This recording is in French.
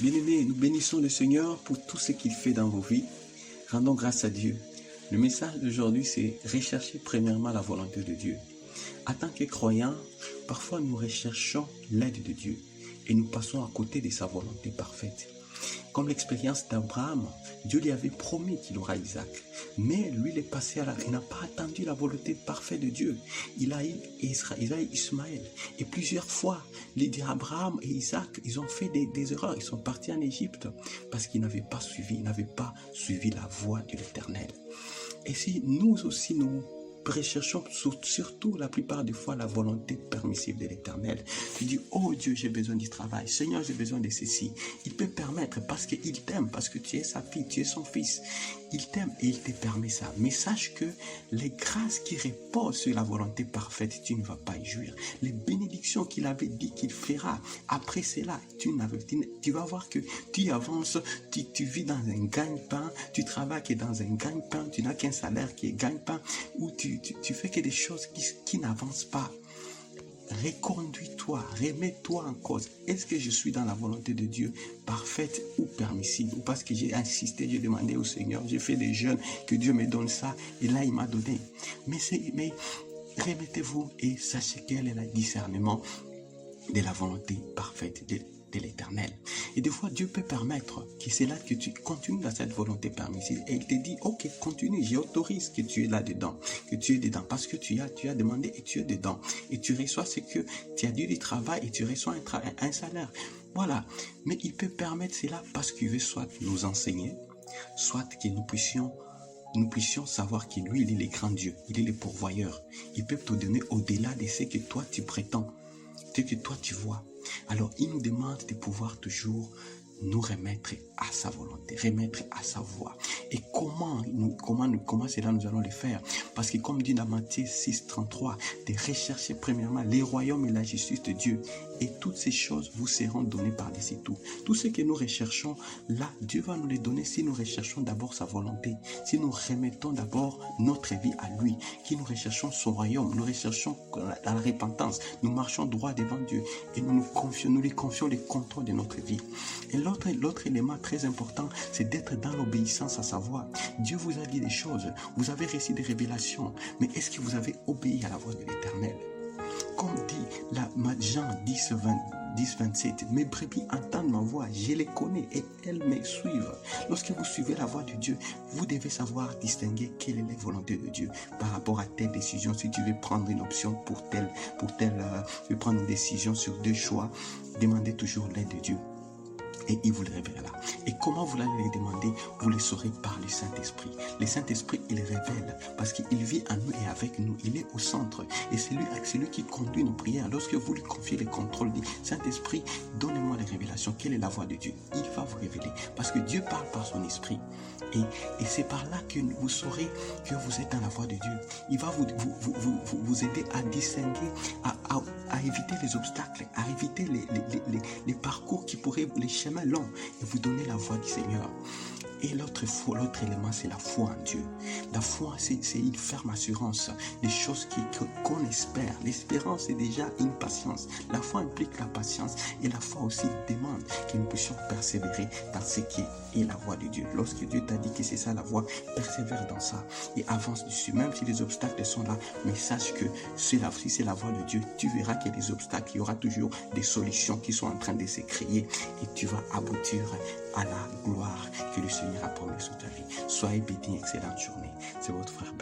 Bien-aimés, nous bénissons le Seigneur pour tout ce qu'il fait dans vos vies. Rendons grâce à Dieu. Le message d'aujourd'hui, c'est rechercher premièrement la volonté de Dieu. En tant que croyants, parfois nous recherchons l'aide de Dieu et nous passons à côté de sa volonté parfaite. Comme l'expérience d'Abraham, Dieu lui avait promis qu'il aura Isaac. Mais lui, il est passé il n'a pas attendu la volonté parfaite de Dieu. Il a eu Ismaël. Et plusieurs fois, Abraham et Isaac, ils ont fait des erreurs. Ils sont partis en Égypte parce qu'ils n'avaient pas suivi la voie de l'Éternel. Et si nous aussi, nous recherchons surtout la plupart des fois la volonté permissive de l'Éternel. Tu dis, oh Dieu, j'ai besoin du travail. Seigneur, j'ai besoin de ceci. Il peut permettre parce qu'il t'aime, parce que tu es sa fille, tu es son fils. Il t'aime et il te permet ça. Mais sache que les grâces qui reposent sur la volonté parfaite, tu ne vas pas y jouir. Les bénédictions qu'il avait dit qu'il fera, après cela, tu vas voir que tu avances, tu vis dans un gagne-pain, tu travailles dans un gagne-pain, tu n'as qu'un salaire qui est gagne-pain, ou tu fais que des choses qui n'avancent pas. Reconduis-toi, remets-toi en cause. Est-ce que je suis dans la volonté de Dieu, parfaite ou permissive? Ou parce que j'ai insisté, j'ai demandé au Seigneur, j'ai fait des jeûnes, que Dieu me donne ça, et là il m'a donné. Mais remettez-vous et sachez quel est le discernement de la volonté parfaite de l'Éternel. Et des fois, Dieu peut permettre que c'est là que tu continues dans cette volonté permissive et il te dit, ok, continue, j'autorise que tu es là-dedans, que tu es dedans, parce que tu as demandé et tu es dedans. Et tu reçois ce que tu as dit du travail et tu reçois un salaire. Voilà. Mais il peut permettre cela parce qu'il veut soit nous enseigner, soit que nous puissions savoir que lui, il est le grand Dieu, il est le pourvoyeur. Il peut te donner au-delà de ce que toi tu prétends, ce que toi tu vois. Alors, il nous demande de pouvoir toujours nous remettre à sa volonté, remettre à sa voie. Et comment cela nous allons le faire? Parce que comme dit dans Matthieu 6,33, de rechercher premièrement les royaumes et la justice de Dieu. Et toutes ces choses vous seront données par-dessus tout. Tout ce que nous recherchons, là, Dieu va nous les donner si nous recherchons d'abord sa volonté. Si nous remettons d'abord notre vie à lui. Si nous recherchons son royaume, nous recherchons la repentance. Nous marchons droit devant Dieu. Et nous lui confions le contrôle de notre vie. Et l'autre élément très important, c'est d'être dans l'obéissance à sa voix. Dieu vous a dit des choses. Vous avez reçu des révélations. Mais est-ce que vous avez obéi à la voix de l'Éternel? Comme dit Jean 10, 27, mes brebis entendent ma voix, je les connais et elles me suivent. Lorsque vous suivez la voix de Dieu, vous devez savoir distinguer quelle est la volonté de Dieu par rapport à telle décision. Si tu veux prendre une option tu veux prendre une décision sur deux choix, demandez toujours l'aide de Dieu. Et il vous le révélera. Et comment vous allez les demander? Vous le saurez par le Saint-Esprit. Le Saint-Esprit, il révèle parce qu'il vit en nous et avec nous. Il est au centre. Et c'est lui qui conduit nos prières. Lorsque vous lui confiez le contrôle, dit Saint-Esprit, donnez-moi les révélations. Quelle est la voix de Dieu? Il va vous révéler. Parce que Dieu parle par son esprit. Et c'est par là que vous saurez que vous êtes dans la voie de Dieu. Il va vous aider à distinguer, à éviter les obstacles, à éviter les parcours qui pourraient, les chemins longs, et vous donner la voie du Seigneur. Et l'autre élément, c'est la foi en Dieu. La foi, c'est une ferme assurance des choses qu'on espère. L'espérance, c'est déjà une patience. La foi implique la patience et la foi aussi demande que nous puissions persévérer dans ce qui est la voie de Dieu. Lorsque Dieu t'a dit que c'est ça la voie, persévère dans ça et avance dessus. Même si les obstacles sont là, mais sache que si c'est la voie de Dieu, tu verras qu'il y a des obstacles, il y aura toujours des solutions qui sont en train de se créer et tu vas aboutir à la gloire que le Seigneur a promis sur ta vie. Soyez bénis, excellente journée. C'est votre frère Ben.